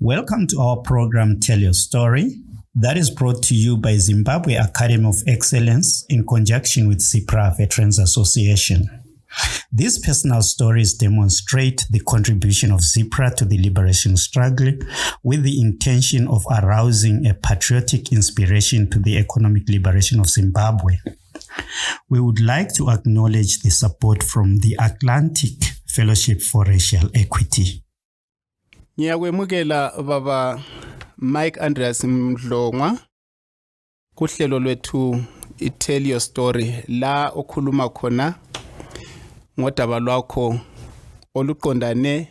Welcome to our program, Tell Your Story, that is brought to you by Zimbabwe Academy of Excellence in conjunction with Zpra Veterans Association. These personal stories demonstrate the contribution of Zpra to the liberation struggle with the intention of arousing a patriotic inspiration to the economic liberation of Zimbabwe. We would like to acknowledge the support from the Atlantic Fellowship for Racial Equity. Ngiyakwemukela baba Mike Andreas Mdlongwa kuhlelo lwethu Tell Your Story la okhuluma khona ngodaba lwakho oluqondane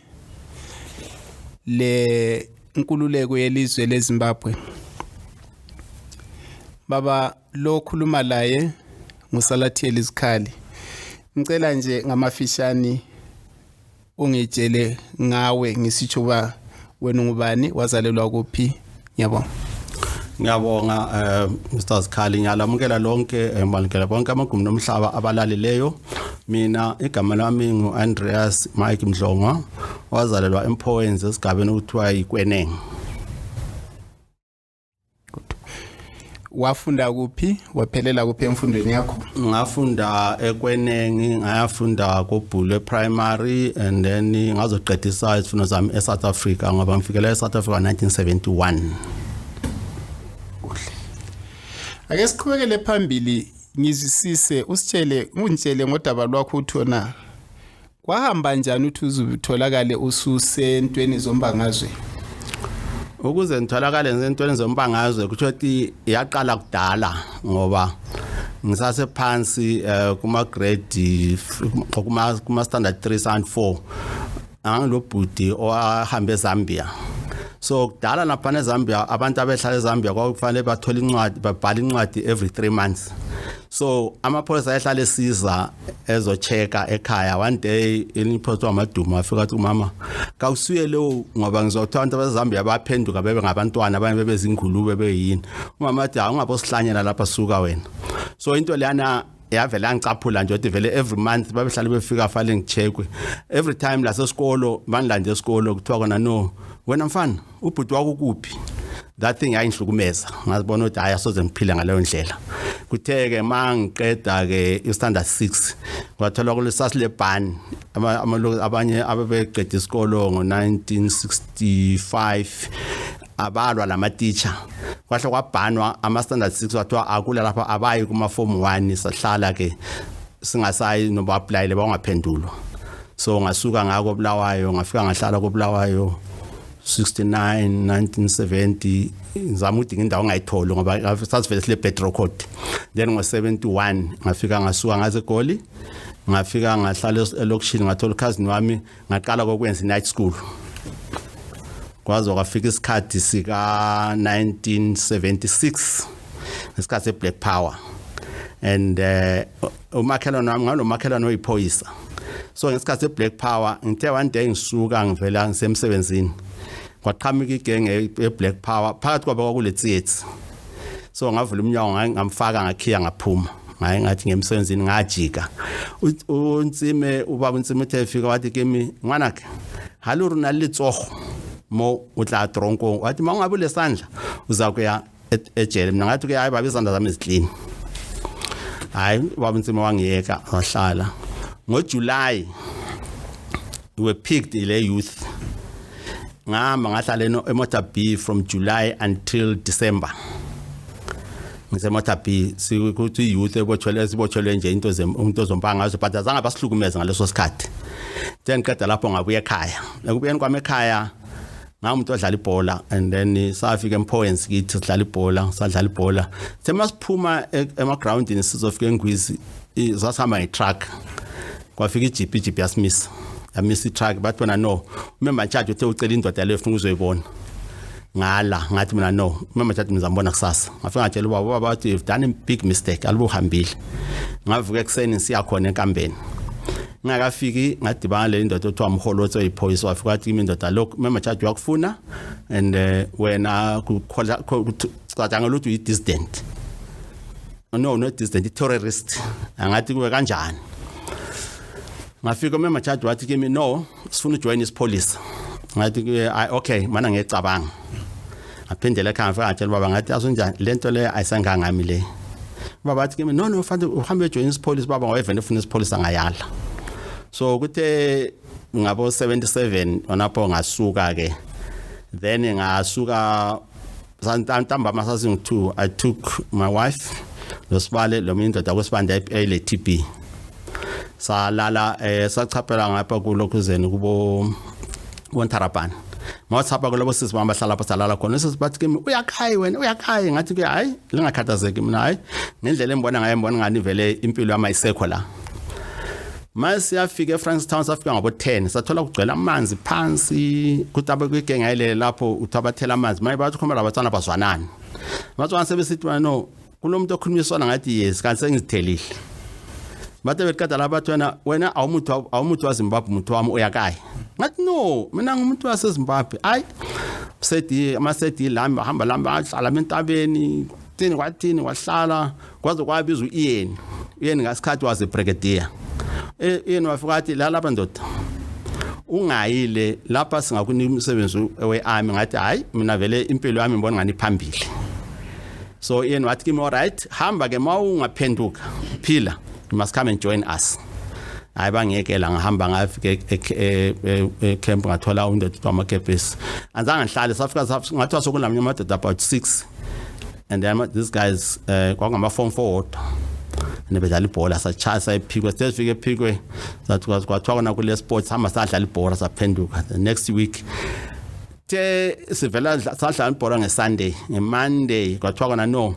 le inkululeko yelizwe leZimbabwe. Baba lo khuluma laye nguSalathiyeli Izikhali. Ngicela nje ngamafishani ungitshele ngawe ngisitsho ba wena ngubani wazalelwa kuphi. Ngiyabonga Mr. Zikhali, ngiyalamukela lonke malungela bonke amagumbi nomhlaba abalalileyo. Mina igama lami nguAndreas Mike Mdlongwa, wazalelwa eMphoenzi esigabeni okuthiwa iKweneng. Wafunda kuphi? Waphelela kuphi emfundweni yakho? Ngafunda eKweneng, ngayafunda koBhulu primary and then ngazoqedisa izifundo zami eSouth Africa ngoba ngifikele eSouth Africa 1971. Ake siqhubekele phambili ngizisise ungitshele ngodaba lwakho uthona kwahamba njani uthi uzutholakale ususentweni zombangazwe. Ukuze ngitholakale entweni zombangazwe kusho ukuthi yaqala kudala ngoba ngisase phansi kuma grade kuma standard 3 and 4 angilobhudi ohambe eZambia. So kudala lapha eZambia abantu abehlala eZambia kwakufanele bathola incwadi babhala incwadi every 3 months. So amapholisa ayehlala esiza ezocheka ekhaya. One day iniphothwa amaduma afika ukuthi mama kawusuye lo ngoba ngizothola abantu beZambia baphenduka bebe ngabantwana abanye bebezingulube beyini. Umama athi ungabosihlanyela lapha suka wena. So into leyana yavela ngicaphula nje ukuthi vele every month babehlala befika fale ngichekwe. Every time la sesikolo bandlande esikolo kuthiwa kona no wena mfana ubhuti wakho kuphi. That thing ayinhlukumeza ngazibona ukuthi hayi asoze ngiphile ngaleyo ndlela. Kutheke mangiqeda ke istandard 6 kwathola kulesasile ban abanye abebeqeda isikolo ngo1965 abalwa lama teacher kwahle kwabhanwa ama standard 6 wathiwa akula lapha abayi kuma form 1 sahlala ke singasayi noba apply le bangaphendulwa. So ngasuka ngako Bulawayo ngafika ngahlala ko Bulawayo 69 1970 ngizama udinga indawo ngayitholi ngoba sasivele sile petrol code. Then ngo71 ngafika ngasuka ngaze Goli ngafika ngahlala elokishini ngathola cousin wami ngaqala kokwenza night school. Kwaze kwafika isikhathi sika 1976 isikhathi seBlack Power and umakhelwane wami ngalomakhelwane oyiphoyisa. So ngesikhathi seBlack Power ngithe one day ngisuka ngivela ngisemsebenzini kwaqhamuka igenge eBlack Power phakathi kwabo kwakule theater. So ngavula umnyango ngamfaka ngakhiya ngaphuma ngathi ngemsebenzini ngajika. UNtsime ubaba uNtsime efika wathi kimi ngwanake haluru nalitsogo mo utla tronko wathi mangabe lesandla uzakuya ejele. Mina ngathi ke hayi baba izandla zami ziclean. Hayi ubaba uNtsime wangiyeka wahlala. NgoJuly we were picked ile youth. Ngama ngahlala eMotor B from July until December. NgiseMotor B sikuthi youth ebotshelwe nje into zombangazwe but azange basihlukumeza ngaleso sikhathi. Then qeda lapho ngabuye ekhaya. Ekubuyeni kwami ekhaya ngamuntu odlala ibhola and then safika eMphoenzi kithi sidlala ibhola sadlala ibhola. Semasiphuma emagroundini sizofika eNgwizi zasihamba ngetruck. Kwafika iGP yasimisa. Yamisa iTruck bathi wena no remember charge uthe ucela indoda leyo ufuna uzoyibona. Ngala ngathi mina no remember charge ngizambona kusasa. Ngafika ngatshela ubaba bathi you've done a big mistake alibuhambile. Ngavuka ekseni siya khona enkambeni. Ngakafiki ngadibana le indoda othiwa Mholotsi oyiphoyisa wafika wathi kimi indoda lokho remember charge wakufuna and wena kukhola cacanga lutho yi dissident. No not dissident, terrorist. Angathi kuwe kanjani. Ngafika mema charge wathi kimi no sifuna ujoin isipolice. ngathi okay mana ngiyacabanga aphindele ekhaya mfaka atshela baba ngathi asunjani lento le ayisangangami le baba athi kimi no fanele uhambe join ispolice baba ngoyevene ufuna ispolice angayala so kuthe ngabo 77 onapho ngasuka ke then ngasuka santamba masasing 2 I took my wife losibale lo mindoda kwesibanda ele TB salala sachaphela ngapha kulokhuzeni kubo Wontarapani mawuthapha kulobo sisi bamba hlala lapha salala khona sisibathi kimi uyakhaya wena uyakhaya ngathi ke hayi lingakhathazeki mina hayi ngendlela embona ngani vele impilo yami ayisekho la mase yafika eFrankstown safika ngabo 10 sathola kugcwele amanzi phansi kutaba kwigenge ile lapho uthabathela amanzi maye bathi khomela abatsana bazwanani batswana sebesithi no kulomuntu okhulumisana ngathi yes kanti sengizithelile bathe bekada labathwana wena awumuntu waZimbabwe umuntu wami uyakaya ngathi no mina ngumuntu waseZimbabwe hayi sedi amasedi lami bahamba ahlala entabeni thini kwathini wahlala kwaze kwabizwa uyeni ngasikhathi waze brigadier yena wafika athi la lapha ndoda ungayile lapha singakunika umsebenzi wearmy ngathi hayi mina vele impilo yami ngibona ngani phambili so yena wathi kimi alright hamba ke mawungaphenduka phila you must come and join us hayi bangiyekela ngihamba ngafika camp ngathola undoda wamakepesi anzange ngihlale safika ngathi sokulamanye amadoda about 6 and then these guys kwangama form 4 nebedlala ibhola sachasa ephikwe sesifike ephikwe sathi kwathiwa na kule sports hamba sadlala ibhola saphenduka the next week sivela sadlala ibhola ngeSunday ngeMonday kwathiwa na no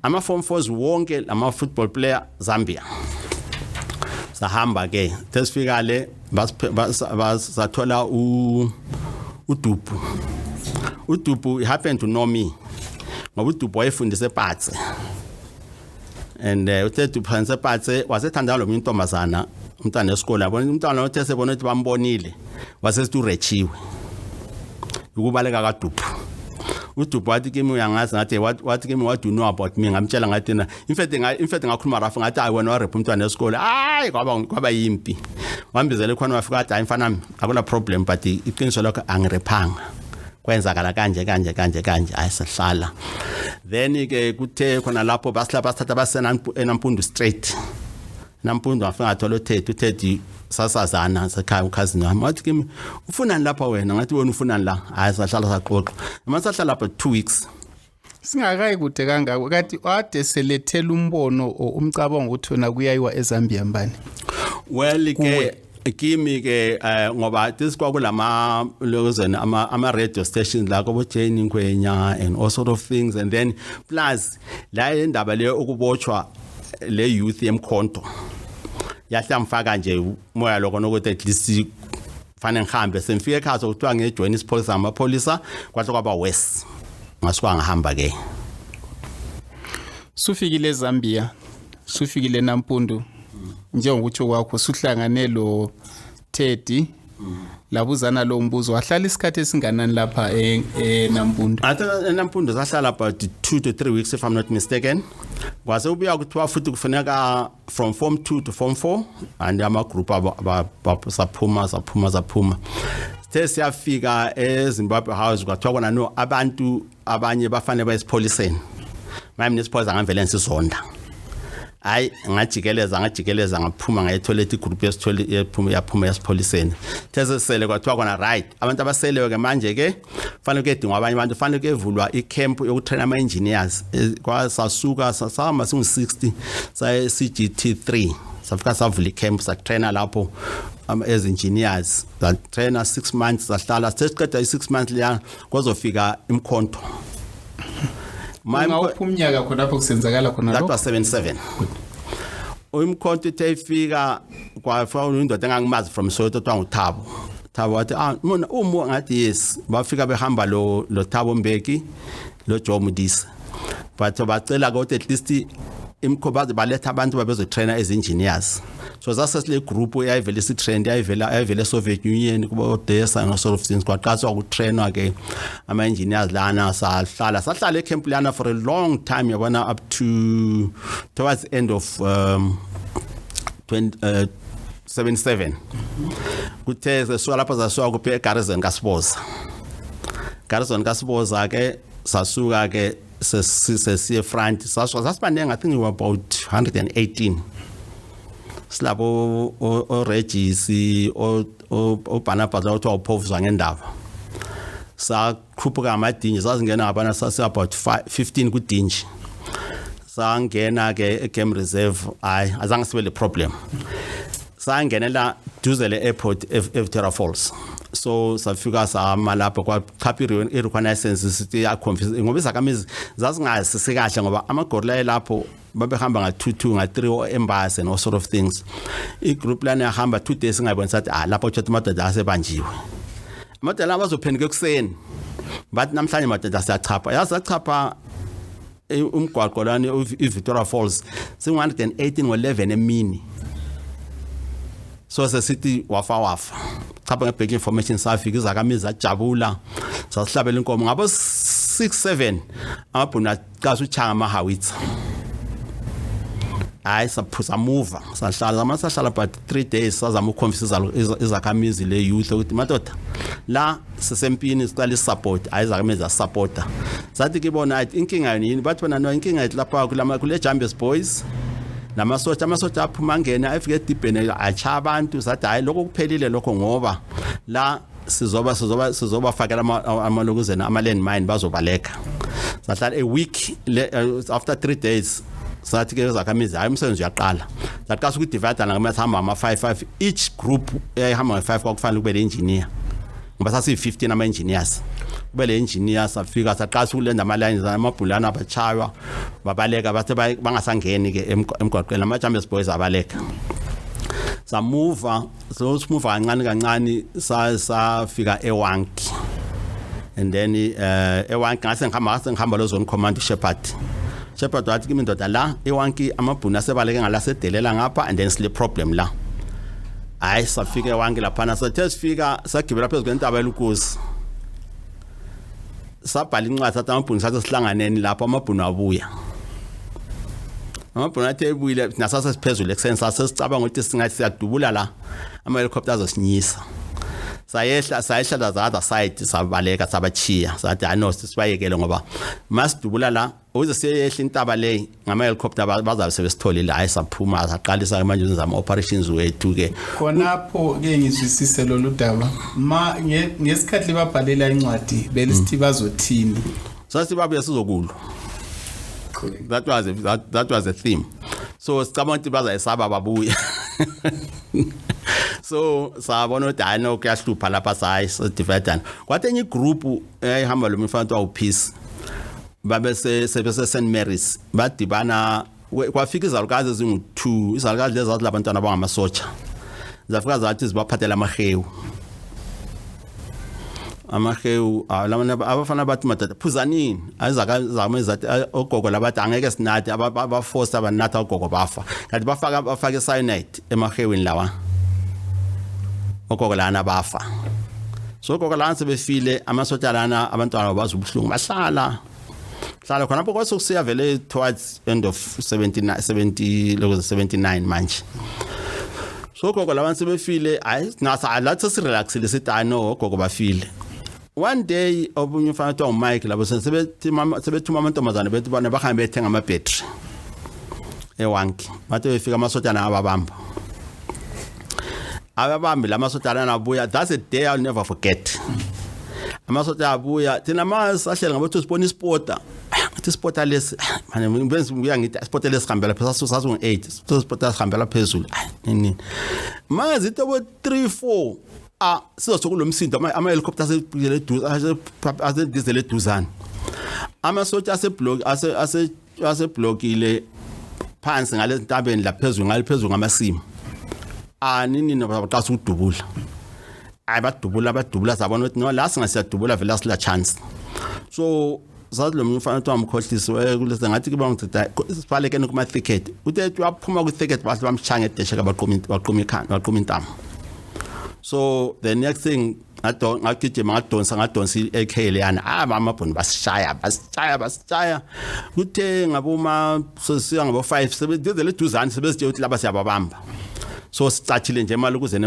ama form 4s wonke ama football player Zambia sahamba ke sesifika le basathola uDubu happened to know me ngoba uDubu wayefundisa ePatse and uthe tuphanse patse wasethanda lo mintombazana umntana esikole yabona umntana othe sebona ukuthi bambonile wasesirechiwe ukubaleka kaDubu uDubu wathi kimi uyangazi ngathi wathi kimi what do you know about me ngamtshela ngathi na in fact ngakhuluma rafu ngathi hayi wena warep umntwana esikole hayi kwaba yimpi wambizele khona wafika athi hayi mfana nami akula problem but iqiniso lokho angirephanga kwenzakala kanje ayisahlala then ke kuthe khona lapho basithatha basena eNampundu straight Nampundu afika athola uThedi sasazana sekhaya ukhazini wami wathi kimi ufunani lapha wena ngathi wena ufunani la ayisahlala saqoqa masahlala lapha 2 weeks singakayi kude kangako kathi wade selethela umbono umcabango ukuthi wena kuyayiwa eZambia mbani well ke kimi ke ngoba kwakula lokozeni ama radio stations la kobo Jane Ngwenya and all sort of things and then plus la indaba le ukubotshwa le youth yemkhonto yahlamfaka nje moya lokho nokuthi at least fanele ngihambe semfike ekhaya sokuthiwa ngejoin ispolice amapolisa kwahle kwaba west ngasuka ngihamba ke sufikile eZambia sufikile eNampundu njengokuthi kwakho suhlangane lo Teddy labuzana lo mbuzo wahlala isikhathi esinganani lapha eNampundu eNampundu sahlala about 2 to 3 weeks if I'm not mistaken kwase ubuya kuthiwa futhi kufuneka from form 2 to form 4 and ama group saphuma siyafika eZimbabwe House kwathiwa kona no abantu abanye bafanele bayisipholiseni manje nesipholisa ngamvele nsizonda hayi ngajikeleza ngaphuma ngayethola igroup yaphuma yasipholiseni thesesele kwathiwa kona right abantu abaselewe ke manje ke fanele kudingwa abanye abantu fanele kevulwa icamp yokutrain ama engineers kwasasuka sasama singu60 saye CGT3 safika savula icamp satrainer lapho as engineers satrainer 6 months sahlala sesiqeda i6 months leya kwazofika imkhonto ngawuphumnyaka khona lapho kusenzakala khona lokho that was 77 umkhonto tayifika kwafika indoda engangimazi from Soweto twanguThabo wathi mina ngathi yes bafika behamba lo Thabo Mbeki lo Joe Mudisa but bacela ukuthi at least imkhobazi baletha abantu babezotrainer as engineers so zasesile group eyayivele isitrend yayivele Soviet Union kuba odesa no sort of things kwaqaswa ukutrainwa ke ama engineers lana sahlala ecamp lana for a long time yabona up to towards the end of 77 kuthe sesuka lapha sasuka kuphe eGarrison kaSiboza ke sasuka ke sesiye front sasibanenge I think we were about 118 silabo o Regis o Barnabas othiwa uphovuzwa ngendaba sakhuphuka amadinji sasingena ngabana sasi about 15 kudinji sangena ke egame reserve azange sibe le problem sangenela duze le airport eVictoria Falls so safika sama lapha kwakhapha i-reconnaissance sithi ya confuse ngoba izakamizi zasingazi sikahle ngoba amagorilla lapho babehamba nga-2 nga-3 embassy no sort of things i-group lana yahamba 2 days ngayibona sathi lapho chatha amadoda asebanjiwe amadoda abazophenduka ekuseni but namhlanje amadoda asiyachapha yasachapha umgwaqo lana iVictoria Falls singu-118 ngo-11 emini so sesithi wafa chapha ngebheck information safika izakamizi ajabula sasihlabela inkomo ngabo 6-7 amabhunu aqasha uchanga amahawitha saphuza move sahlala but 3 days sazama uconfuse izakhamizi le youth ukuthi madoda la sisempini siqala isupport izakamizi asupporta sathi kibona inkinga yini bathi bona no inkinga ethi lapha kule Jambes boys amasotsha aphuma ngena afike edibhene acha abantu sathi hayi lokho kuphelile lokho ngoba la sizoba fakela amalokuzena ama-land mine bazobaleka sahlala a week after 3 days sathi ke zakhamizi hayi umsebenzi uyaqala saqasa ukudivide ngamathi hamba ama-5 each group ehamba nge-5 kwakufanele kube le engineer ngoba sasi-15 ama-engineers kube le engineers afika saqasa ukulenda ama-lines amabhulana abachaywa babaleka bathi bangasangeni ke emgwaqweni ama-Jambes boys abaleka samuva kancane safika eWanki and then eWanki ngihamba lo zone command Shepherd wathi kimi ndoda la eWanki amabhunu asebaleke ngalasedelela ngapha and then sile problem la hayi safika eWanki laphana sathe sifika sagibela phezulu kwentaba elukosi sabhala incwadi sathi amabhunu sathi sihlanganeni lapha amabhunu abuya amabhunu athi ebuyile nasase siphezulu ekuseni sasesicabanga ukuthi singathi siyadubula la ama-helicopter azosinyisa sayehla the other side sabaleka sabachiya sathi no sibayekele ngoba masidubula la uze siyehla intaba le ngama-helicopter bazabe sebesithole la saphuma saqalisa manje uzama operations wethu ke khonapho ke ngizwisise lolu daba ngesikhathi babhalela incwadi belisithi bazothini sathi babuye sizokulwa that was a theme so sicabanga ukuthi bazayisaba babuye so sabona ukuthi hayi no kuyahlupha lapha sayi sedividana kwathi enye igroup ehamba lo mfana wa Peace babe sebese St Mary's badibana kwafika izalukazi ezingu2 izalukazi lezi labantwana abangamasotsha zafika zathi zibaphathela amahewu abafana bathi madoda phuzanini zathi ogogo labathi angeke sinathi abaforce abanatha ogogo bafa kanti bafaka cyanide emahewini lawa ogogo lana bafa so ogogo lana sebefile amasotsha lana abantwana babaza ubuhlungu bahlala khona lapho kwasukusiya vele towards end of 79 manje so ogogo labantu sebefile hayi nasa lathi sirelaxile sithi no ogogo bafile one day obunye mfana to Mike labo sebethuma amantombazane bethu bana bahambe bethenga ama-battery eWanki bathe befika amasotshana ababamba lamasotshana nabuya that's a day I'll never forget amasotshana abuya thina masahlela ngabathu sibona isporta athi isporta lesi manje ngibenza ngiyathi isporta lesi hambela phezulu sasu8 isporta hambela phezulu nini mazi to 3-4 sizosuka lomsindo ama-helicopter asedizele eduzane amasotsha aseblokile phansi ngalezi ntabeni phezulu ngamasimo nini nabaqasa ukudubula badubula sabona ukuthi no la singasiyadubula vele sila chance so sathi lo mfana to amkhohlisi kulese ngathi kiba ngicida sibalekene kuma thicket uthi waphuma ku thicket bathi bamchanga edeshe baqhuma intamo. So the next thing ngadonsa AK leyana amabhunu basishaya kuthe ngaboma sesiya ngabo 5 sebedizele eduzane sebezithe ukuthi laba siyababamba so sicathile nje imali ukuze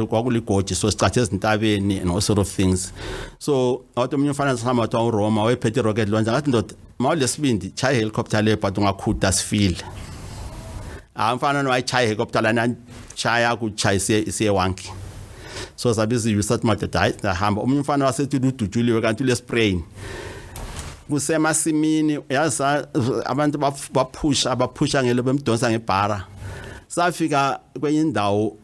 kwakuligoji so sicathe ezintabeni and all sort of things so awuthi umunye umfana sihamba wathi uRoma wayephethe rocket launcher ngathi ndoda mawulesibindi chaya helicopter le but ungakhuda sifile mfana nowayichaya helicopter lana chaya kuchayise siye wanki so sabizi usathi madoda hamba umunye umfana wasethi udujuliwe kanti ule sprain kusemasimini yaza abantu abaphusha ngelo bemdonsa ngebhara safika kwenye indawo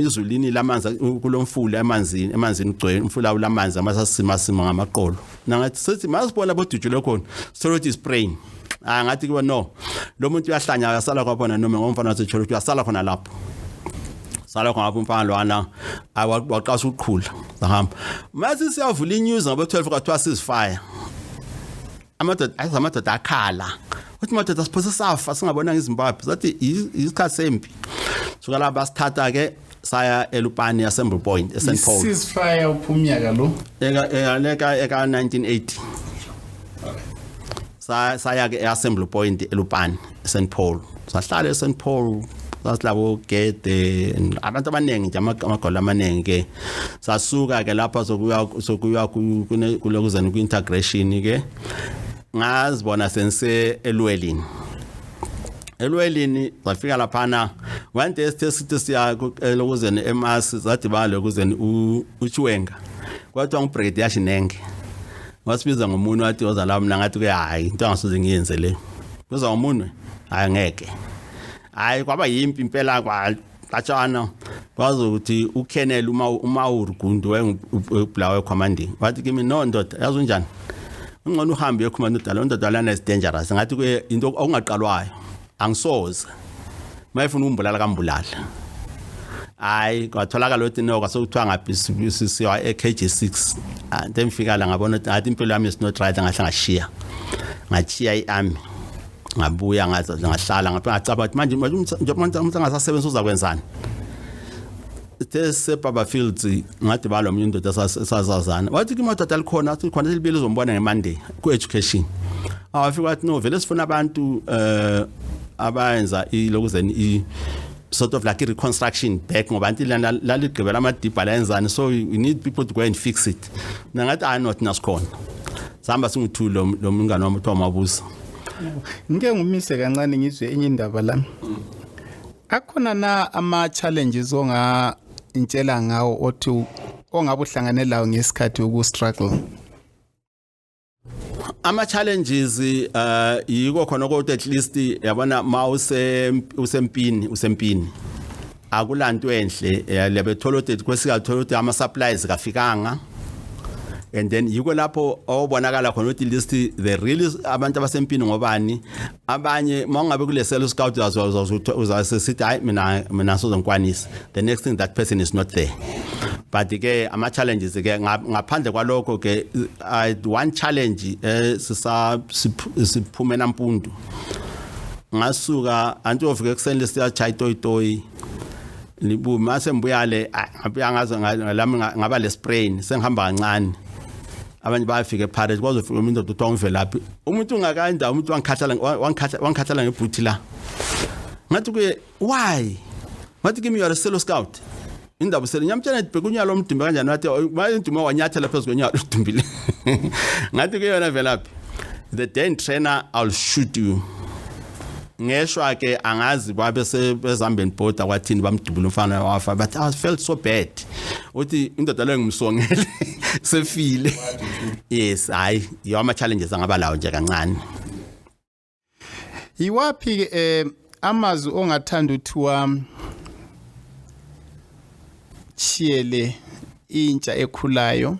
izulini lamanzi kulomfula emanzini ugcwele umfula ulamanzi amasasima ngamaqolo nangathi sithi masibona bodujule khona sorry sprain ngathi kuba no lo muntu uyahlanya akasala kwabona noma ngomfana wasecholo uyasala khona lapho sala khona umfana lwana waqasha ukuqhula sahamba mase siyavula inews ngabo 12 kwathiwa ceasefire amadoda akhala uthi madoda siphosa safa singabona ngeZimbabwe sathi isikhathi sempi soka la basithatha ke saya eLupane Assembly Point eSt Paul ceasefire uphumnyaka lo eka 1980 saya ke eAssembly Point eLupane eSt Paul sahlala eSt Paul sasilabo gede abantu abanengi nje amagolo amaningi ke sasuka ke lapha sokuya kulokuzana kuintegration ke ngazibona sense elwelini bafika laphana one day sithi siya lokuzeni eMas zadibala lokuzeni uChiwenga kwathi ngibrigadier Shinenge wasibiza ngomunwe wathi ozala mina ngathi ke hayi into angasuze ngiyenze le kuza ngomunwe hayi ngeke hayi kwaba yimpi impela kwatshana kwazi ukuthi uKennel uMauru Gundu wayebulawe commanding wathi kimi no ndoda yazi unjani ungcono uhambe ecommand ndoda lana is dangerous ngathi ke into okungaqalwayo angisoze mayifuna umbulala kambulala hayi kwatholakala ukuthi no kwasokuthiwa ngaphi siya eKG6 ndemfika la ngabona ngathi impilo yami is not right ngahlangashiya ngachiya iarmy ngabuya ngahlala ngacaba ukuthi manje umuntu angasasebenza uzakwenzani Zpra Fields ngathi balo omunye indoda sasazana wathi kimadoda likhona athi khona libili uzombona ngeMonday ku-education awafika wathi no vele sifuna abantu abayenza lokuzeni sort of like reconstruction back ngoba anti laligqibela amadibha layenzani so you need people to go and fix it nangathi not nasikhona sihamba singithulo lo mngane wami uthiwa Mabuza ngeke ngumise kancane ngizwe enye indaba lami akhona na ama-challenges intshela ngawo othi ongabe uhlangane lawo ngesikhathi uku-struggle ama-challenges yiko khona ukuthi at least yabona ma usempini akulanto enhle lebethola ukuthi kwesikathola ukuthi ama-supplies kafikanga and then yiko lapho awubonakala khona ukuthi list the really abantu abasempini ngobani abanye mangabe kule sales scout uzasithi hayi mina sizongikwanisa the next thing that person is not there but ke ama challenges ke ngaphandle kwalokho ke one challenge siphumela mpundu ngasuka anti ofike kuseni siya chai toy libu mase mbuyale ngaze ngalami ngaba le sprain sengihamba kancane abanye bayafika eParis kwaze ufika umuntu othi ungvelaphi umuntu ungakanda umuntu wankhathala ngebhuthi la ngathi kuye why wathi kimi you are a solo scout indaba sele nyamtshana ibhekunyalo umdimba kanjani wathi bayinduma wanyathela phezulu kwenyalo udumbile ngathi ke yona velaphi the then trainer I'll shoot you ngeshwa ke angazi babe sebezambeni border kwathini bamdubula umfana wafa but I felt so bad uthi indoda le ngimsongele sefile yes hayi yoma challenges angaba lawo nje kancane yiwapi amazwi ongathanda uthiwa chiyele intsha ekhulayo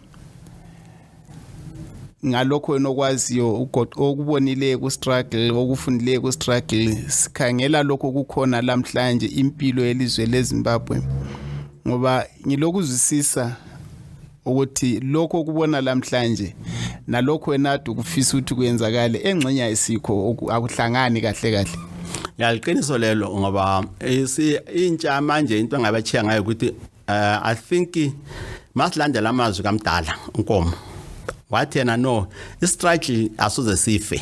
ngalokho enokwaziyo okubonile ku struggle okufundile ku struggle sikhangela lokho kukhona lamhlanje impilo yelizwe leZimbabwe ngoba ngilokuzwisisa ukuthi lokho kubona lamhlanje nalokho enadu kufisa ukuthi kwenzakale engxenya isikho akuhlangani kahle yaliqiniso lelo ngoba intsha manje into engabachiya ngayo ukuthi I think masilandela amazwi kaMdala uNkomo wathi yena no istruggle asuze sife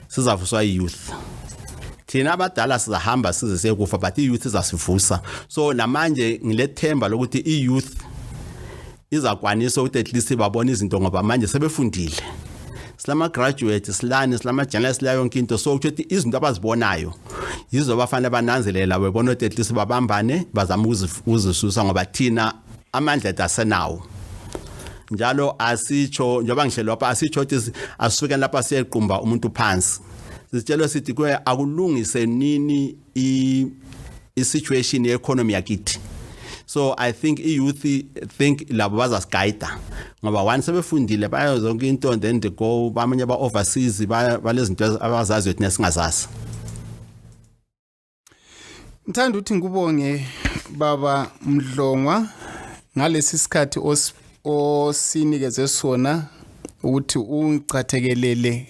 sizavuswa youth thina abadala sizahamba size sekufa but i-youth izasivusa. So namanje ngilethemba lokuthi i-youth izakwanisa ukuthi at least babone izinto ngoba manje sebefundile. Silama graduates silani silama journalists la yonke into, so ukuthi izinto abazibonayo yizo bafanele bananzelela bebona ukuthi at least babambane bazama ukuzisusa ngoba thina amandla asenawo. Njalo asitsho njengoba ngihlelo lapha asitsho ukuthi asifike lapha siyequmba umuntu phansi. Sitshelo sithi kwe akulungise nini i-situation ye-economy yakithi. So I think i-youth think labo bazasiguide ngoba once sebefundile bayo zonke into then they go bamanye ba-overseas balezinto abazazi ukuthi nesingazazi. Ngithanda ukuthi ngibonge baba Mdlongwa ngalesi sikhathi osinikeze sona ukuthi ungicathekelele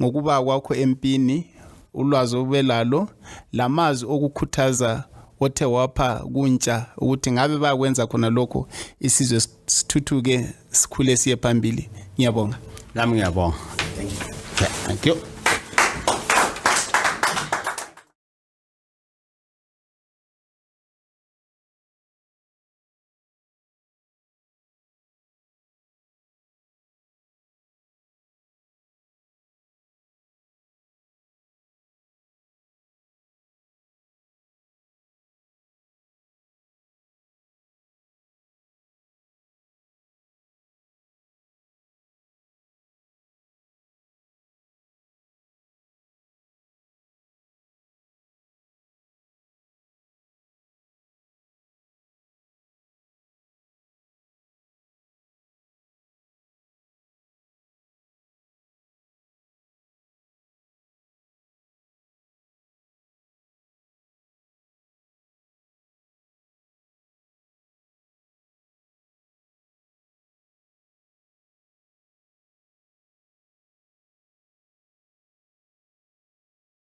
ngokuba kwakho empini ulwazi obelalo lamazwi okukhuthaza othe wapha kuntsha ukuthi ngabe bakwenza khona lokho isizwe sithuthuke sikhule siye phambili. Ngiyabonga. Nami ngiyabonga. Thank you.